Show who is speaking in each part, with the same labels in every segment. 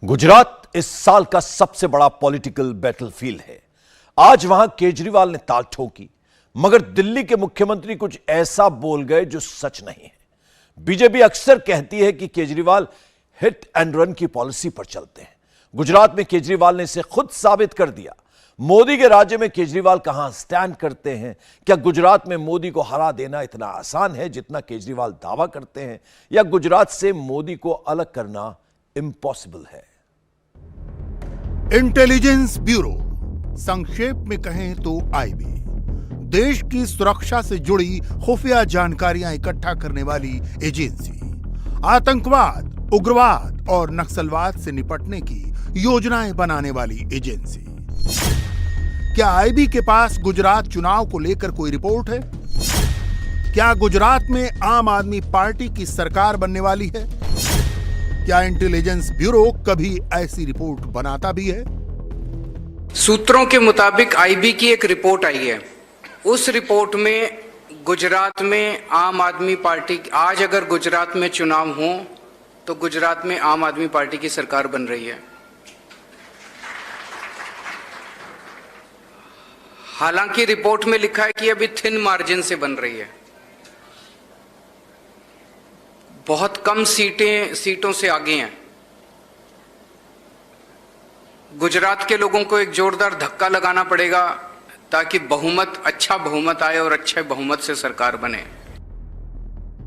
Speaker 1: गुजरात इस साल का सबसे बड़ा पॉलिटिकल बैटलफील्ड है। आज वहां केजरीवाल ने ताल ठोकी, मगर दिल्ली के मुख्यमंत्री कुछ ऐसा बोल गए जो सच नहीं है। बीजेपी अक्सर कहती है कि केजरीवाल हिट एंड रन की पॉलिसी पर चलते हैं। गुजरात में केजरीवाल ने इसे खुद साबित कर दिया। मोदी के राज्य में केजरीवाल कहां स्टैंड करते हैं? क्या गुजरात में मोदी को हरा देना इतना आसान है जितना केजरीवाल दावा करते हैं, या गुजरात से मोदी को अलग करना इम्पॉसिबल है?
Speaker 2: इंटेलिजेंस ब्यूरो, संक्षेप में कहें तो आईबी, देश की सुरक्षा से जुड़ी खुफिया जानकारियां इकट्ठा करने वाली एजेंसी, आतंकवाद, उग्रवाद और नक्सलवाद से निपटने की योजनाएं बनाने वाली एजेंसी। क्या आईबी के पास गुजरात चुनाव को लेकर कोई रिपोर्ट है? क्या गुजरात में आम आदमी पार्टी की सरकार बनने वाली है? क्या इंटेलिजेंस ब्यूरो कभी ऐसी रिपोर्ट बनाता भी है?
Speaker 3: सूत्रों के मुताबिक आईबी की एक रिपोर्ट आई है। उस रिपोर्ट में गुजरात में आम आदमी पार्टी, आज अगर गुजरात में चुनाव हो तो गुजरात में आम आदमी पार्टी की सरकार बन रही है। हालांकि रिपोर्ट में लिखा है कि अभी थिन मार्जिन से बन रही है, बहुत कम सीटों से आगे हैं। गुजरात के लोगों को एक जोरदार धक्का लगाना पड़ेगा ताकि अच्छा बहुमत आए और अच्छे बहुमत से सरकार बने।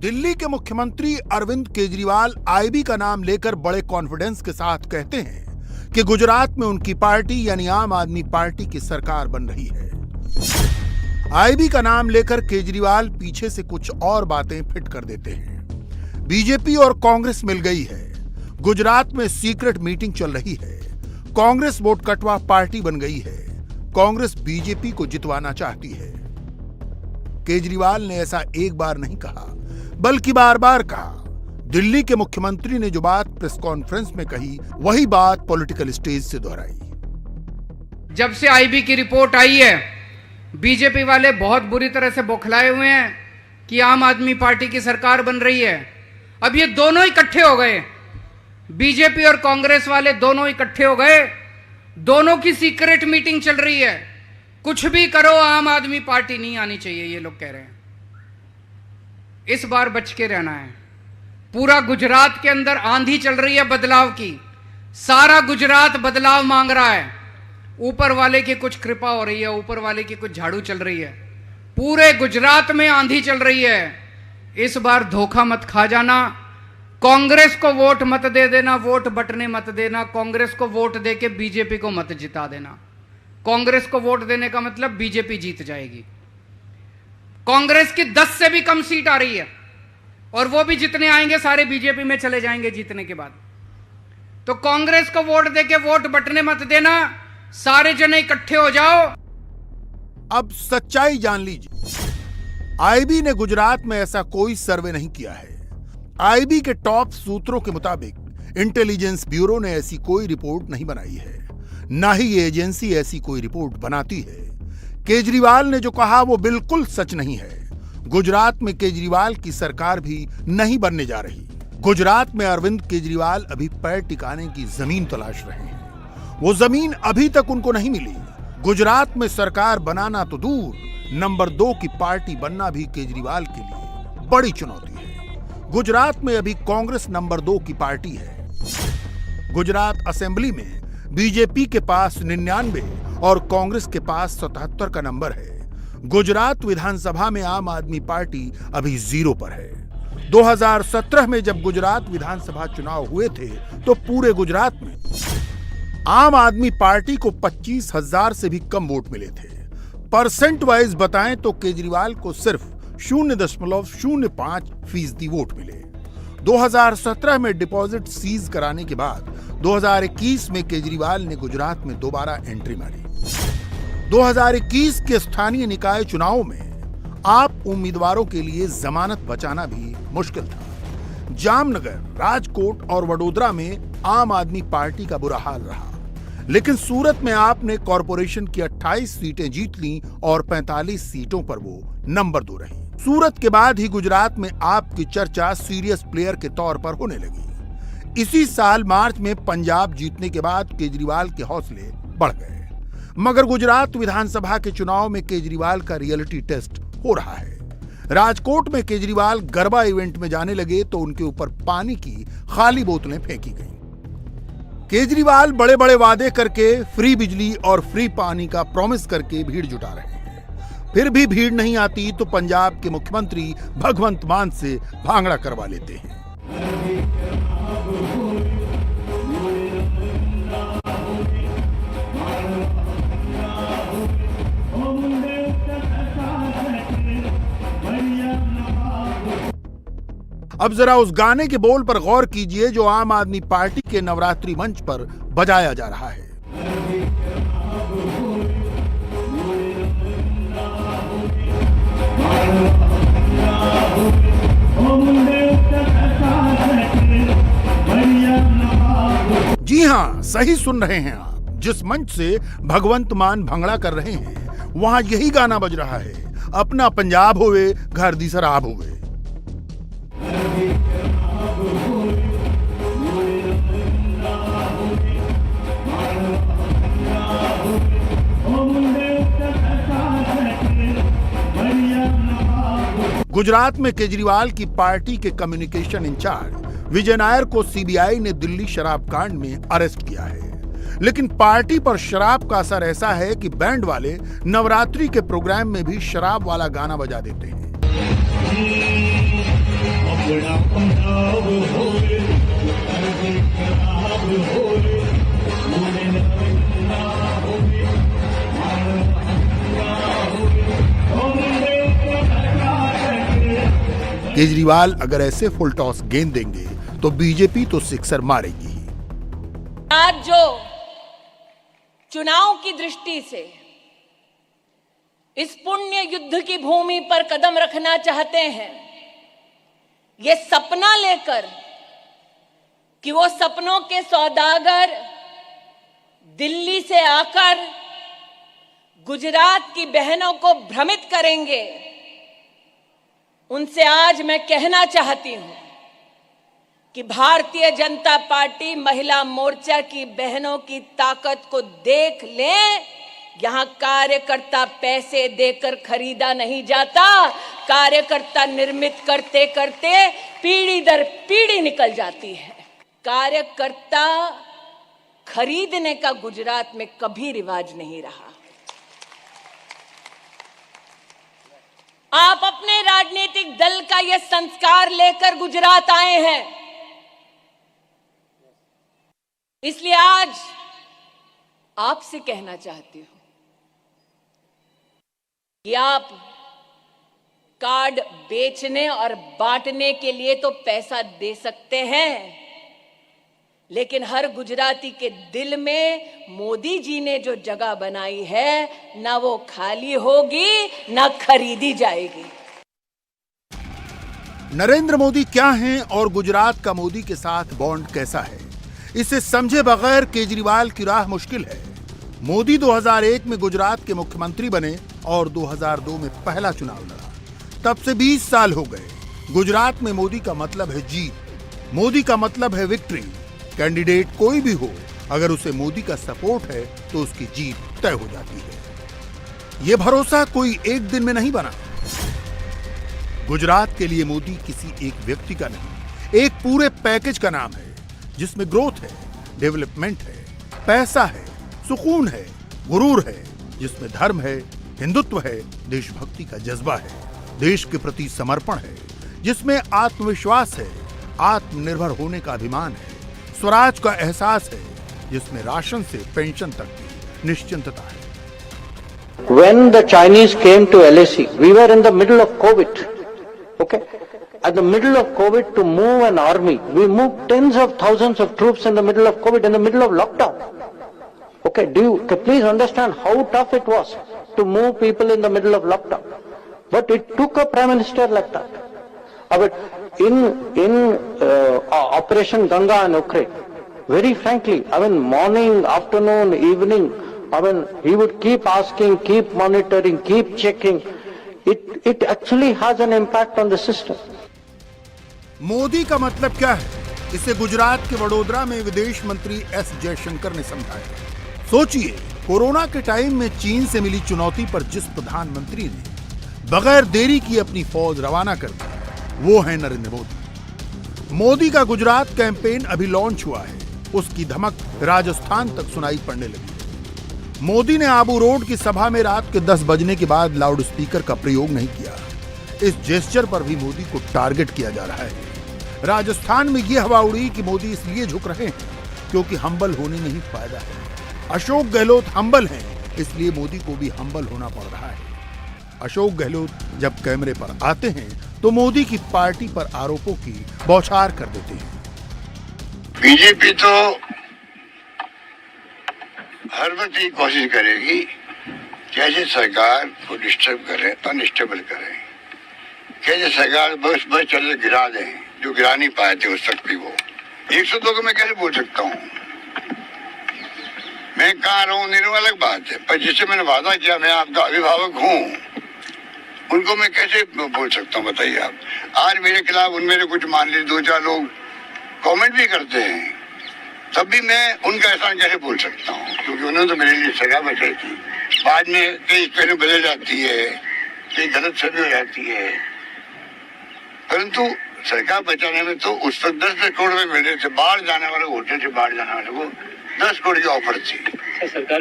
Speaker 2: दिल्ली के मुख्यमंत्री अरविंद केजरीवाल आईबी का नाम लेकर बड़े कॉन्फिडेंस के साथ कहते हैं कि गुजरात में उनकी पार्टी यानी आम आदमी पार्टी की सरकार बन रही है। आईबी का नाम लेकर केजरीवाल पीछे से कुछ और बातें फिट कर देते हैं। बीजेपी और कांग्रेस मिल गई है, गुजरात में सीक्रेट मीटिंग चल रही है, कांग्रेस वोट कटवा पार्टी बन गई है, कांग्रेस बीजेपी को जितवाना चाहती है। केजरीवाल ने ऐसा एक बार नहीं कहा, बल्कि बार बार कहा। दिल्ली के मुख्यमंत्री ने जो बात प्रेस कॉन्फ्रेंस में कही, वही बात पॉलिटिकल स्टेज से दोहराई।
Speaker 4: जब से आईबी की रिपोर्ट आई है, बीजेपी वाले बहुत बुरी तरह से बौखलाए हुए हैं कि आम आदमी पार्टी की सरकार बन रही है। अब ये दोनों इकट्ठे हो गए, बीजेपी और कांग्रेस वाले दोनों इकट्ठे हो गए, दोनों की सीक्रेट मीटिंग चल रही है। कुछ भी करो, आम आदमी पार्टी नहीं आनी चाहिए, ये लोग कह रहे हैं। इस बार बच के रहना है। पूरा गुजरात के अंदर आंधी चल रही है बदलाव की, सारा गुजरात बदलाव मांग रहा है। ऊपर वाले की कुछ कृपा हो रही है, ऊपर वाले की कुछ झाड़ू चल रही है, पूरे गुजरात में आंधी चल रही है। इस बार धोखा मत खा जाना, कांग्रेस को वोट मत दे देना, वोट बटने मत देना, कांग्रेस को वोट देके बीजेपी को मत जिता देना। कांग्रेस को वोट देने का मतलब बीजेपी जीत जाएगी। कांग्रेस की 10 से भी कम सीट आ रही है, और वो भी जितने आएंगे सारे बीजेपी में चले जाएंगे जीतने के बाद। तो कांग्रेस को वोट देके वोट बटने मत देना, सारे जने इकट्ठे हो जाओ।
Speaker 2: अब सच्चाई जान लीजिए, आईबी ने गुजरात में ऐसा कोई सर्वे नहीं किया है। आईबी के टॉप सूत्रों के मुताबिक इंटेलिजेंस ब्यूरो ने ऐसी कोई रिपोर्ट नहीं बनाई है, ना ही ये एजेंसी ऐसी कोई रिपोर्ट बनाती है। केजरीवाल ने जो कहा वो बिल्कुल सच नहीं है। गुजरात में केजरीवाल की सरकार भी नहीं बनने जा रही। गुजरात में अरविंद केजरीवाल अभी पैर टिकाने की जमीन तलाश रहे हैं, वो जमीन अभी तक उनको नहीं मिली। गुजरात में सरकार बनाना तो दूर, नंबर 2 की पार्टी बनना भी केजरीवाल के लिए बड़ी चुनौती है। गुजरात में अभी कांग्रेस नंबर 2 की पार्टी है। गुजरात असेंबली में बीजेपी के पास 99 और कांग्रेस के पास 77 का नंबर है। गुजरात विधानसभा में आम आदमी पार्टी अभी 0 पर है। 2017 में जब गुजरात विधानसभा चुनाव हुए थे तो पूरे गुजरात में आम आदमी पार्टी को 25,000 से भी कम वोट मिले थे। परसेंट वाइज बताएं तो केजरीवाल को सिर्फ 0.05% वोट मिले। 2017 में डिपॉजिट सीज कराने के बाद 2021 में केजरीवाल ने गुजरात में दोबारा एंट्री मारी। 2021 के स्थानीय निकाय चुनावों में आप उम्मीदवारों के लिए जमानत बचाना भी मुश्किल था। जामनगर, राजकोट और वडोदरा में आम आदमी पार्टी का बुरा हाल रहा, लेकिन सूरत में आपने कॉरपोरेशन की 28 सीटें जीत ली और 45 सीटों पर वो नंबर 2 रही। सूरत के बाद ही गुजरात में आपकी चर्चा सीरियस प्लेयर के तौर पर होने लगी। इसी साल मार्च में पंजाब जीतने के बाद केजरीवाल के हौसले बढ़ गए, मगर गुजरात विधानसभा के चुनाव में केजरीवाल का रियलिटी टेस्ट हो रहा है। राजकोट में केजरीवाल गरबा इवेंट में जाने लगे तो उनके ऊपर पानी की खाली बोतलें फेंकी गईं। केजरीवाल बड़े बड़े वादे करके फ्री बिजली और फ्री पानी का प्रॉमिस करके भीड़ जुटा रहे हैं। फिर भी भीड़ नहीं आती तो पंजाब के मुख्यमंत्री भगवंत मान से भांगड़ा करवा लेते हैं। अब जरा उस गाने के बोल पर गौर कीजिए जो आम आदमी पार्टी के नवरात्रि मंच पर बजाया जा रहा है। जी हां, सही सुन रहे हैं आप। जिस मंच से भगवंत मान भंगड़ा कर रहे हैं वहां यही गाना बज रहा है, अपना पंजाब होवे घर दी शराब होवे। गुजरात में केजरीवाल की पार्टी के कम्युनिकेशन इंचार्ज विजय नायर को सीबीआई ने दिल्ली शराब कांड में अरेस्ट किया है, लेकिन पार्टी पर शराब का असर ऐसा है कि बैंड वाले नवरात्रि के प्रोग्राम में भी शराब वाला गाना बजा देते हैं। केजरीवाल अगर ऐसे फुल टॉस गेंद देंगे तो बीजेपी तो सिक्सर मारेगी।
Speaker 5: आज जो चुनाव की दृष्टि से इस पुण्य युद्ध की भूमि पर कदम रखना चाहते हैं, ये सपना लेकर कि वो सपनों के सौदागर दिल्ली से आकर गुजरात की बहनों को भ्रमित करेंगे, उनसे आज मैं कहना चाहती हूं कि भारतीय जनता पार्टी महिला मोर्चा की बहनों की ताकत को देख लें। यहां कार्यकर्ता पैसे देकर खरीदा नहीं जाता, कार्यकर्ता निर्मित करते करते पीढ़ी दर पीढ़ी निकल जाती है। कार्यकर्ता खरीदने का गुजरात में कभी रिवाज नहीं रहा। आप अपने राजनीतिक दल का यह संस्कार लेकर गुजरात आए हैं, इसलिए आज आपसे कहना चाहती हूं कि आप कार्ड बेचने और बांटने के लिए तो पैसा दे सकते हैं, लेकिन हर गुजराती के दिल में मोदी जी ने जो जगह बनाई है ना वो खाली होगी ना खरीदी जाएगी।
Speaker 2: नरेंद्र मोदी क्या हैं और गुजरात का मोदी के साथ बॉन्ड कैसा है, इसे समझे बगैर केजरीवाल की राह मुश्किल है। मोदी 2001 में गुजरात के मुख्यमंत्री बने और 2002 में पहला चुनाव लड़ा। तब से 20 साल हो गए। गुजरात में मोदी का मतलब है जीत, मोदी का मतलब है विक्ट्री। कैंडिडेट कोई भी हो, अगर उसे मोदी का सपोर्ट है तो उसकी जीत तय हो जाती है। यह भरोसा कोई एक दिन में नहीं बना। गुजरात के लिए मोदी किसी एक व्यक्ति का नहीं, एक पूरे पैकेज का नाम है, जिसमें ग्रोथ है, डेवलपमेंट है, पैसा है, सुकून है, गुरूर है, जिसमें धर्म है, हिंदुत्व है, देशभक्ति का जज्बा है, देश के प्रति समर्पण है, जिसमें आत्मविश्वास है, आत्मनिर्भर होने का अभिमान है, स्वराज का एहसास है, जिसमें राशन से पेंशन तक की निश्चिंतता है।
Speaker 6: When the Chinese came to LAC, we were in the middle of COVID. Okay, at the middle of COVID, to move an army, we moved tens of thousands of troops in the middle of COVID, in the middle of lockdown. Okay, please understand how tough it was to move people in the middle of lockdown. But it took a prime minister like that. But in Operation Ganga and Ukraine, very frankly, morning, afternoon, evening, he would keep asking, keep monitoring, keep checking. It actually has an impact on the system.
Speaker 2: Modi का मतलब क्या है? इसे गुजरात के वडोदरा में विदेश मंत्री S Jaishankar ने समझाया। सोचिए, कोरोना के टाइम में चीन से मिली चुनौती पर जिस प्रधानमंत्री ने बगैर देरी की अपनी फौज रवाना कर दी, वो है नरेंद्र मोदी। मोदी का गुजरात कैंपेन अभी लॉन्च हुआ है, उसकी धमक राजस्थान तक सुनाई पड़ने लगी। मोदी ने आबू रोड की सभा में रात के 10 बजने के बाद लाउड स्पीकर का प्रयोग नहीं किया। इस जेस्चर पर भी मोदी को टारगेट किया जा रहा है। राजस्थान में यह हवा उड़ी कि मोदी इसलिए झुक रहे हैं क्योंकि हम्बल होने में ही फायदा है। अशोक गहलोत हम्बल हैं, इसलिए मोदी को भी हम्बल होना पड़ रहा है। अशोक गहलोत जब कैमरे पर आते हैं तो मोदी की पार्टी पर आरोपों की बौछार कर देते हैं।
Speaker 7: बीजेपी तो हर वक्त ये कोशिश करेगी कैसे सरकार को डिस्टर्ब करें, अनस्टेबल करें, कैसे सरकार बस चले गिरा दें, जो गिरा नहीं पाए थे उस वक्त भी। वो 102 को मैं कैसे बोल सकता हूँ? मैं कहाँ रहूं नहीं रहूं अलग बात है, पर जिससे मैंने वादा किया मैं आपका अभिभावक हूँ, उनको मैं कैसे बोल सकता हूँ बताइए आप। आज मेरे खिलाफ उनमें से कुछ मान लीजिए 2-4 लोग कमेंट भी करते हैं, तब भी मैं उनका एहसान कैसे बोल सकता हूँ, क्योंकि उन्होंने तो मेरे लिए सजा बचाई थी। बाद में कई पहले बदल जाती है, कई गलत फहमी हो जाती है, परंतु सरकार बचाने में तो उस वक्त 10 करोड़ में मिल रहे थे। बाहर जाने वाले होटल से बाहर जाने वाले को 10 करोड़ की ऑफर थी।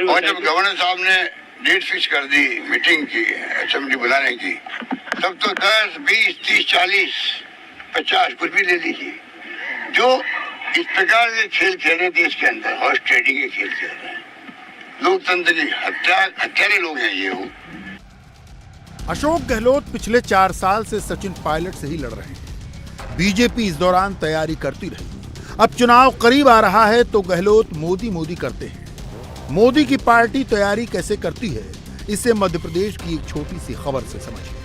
Speaker 7: और जब गवर्नर साहब ने डेट फिक्स कर दी मीटिंग की, असेंबली बुलाने की, तब तो 10, 20, 30, 40, 50 कुछ भी ले लीजिए। जो इस प्रकार के खेल खेल रहे देश के अंदर, हॉर्स ट्रेडिंग के खेल खेल रहे हैं, लोकतंत्र की हत्यारे लोग हैं ये हो।
Speaker 2: अशोक गहलोत पिछले 4 साल से सचिन पायलट से ही लड़ रहे हैं। बीजेपी इस दौरान तैयारी करती रही। अब चुनाव करीब आ रहा है तो गहलोत मोदी मोदी करते हैं। मोदी की पार्टी तैयारी कैसे करती है, इसे मध्य प्रदेश की एक छोटी सी खबर से समझिए।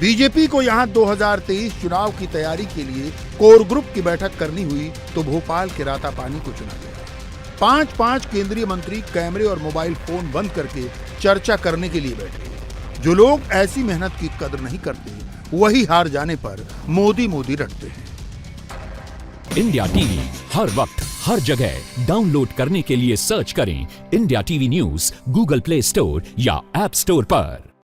Speaker 2: बीजेपी को यहां 2023 चुनाव की तैयारी के लिए कोर ग्रुप की बैठक करनी हुई तो भोपाल के रातापानी को चुना गया। 5-5 केंद्रीय मंत्री कैमरे और मोबाइल फोन बंद करके चर्चा करने के लिए बैठे। जो लोग ऐसी मेहनत की कदर नहीं करते, वही हार जाने पर मोदी मोदी रटते हैं।
Speaker 8: इंडिया टीवी हर वक्त हर जगह डाउनलोड करने के लिए सर्च करें India TV news Google play store या ऐप स्टोर पर।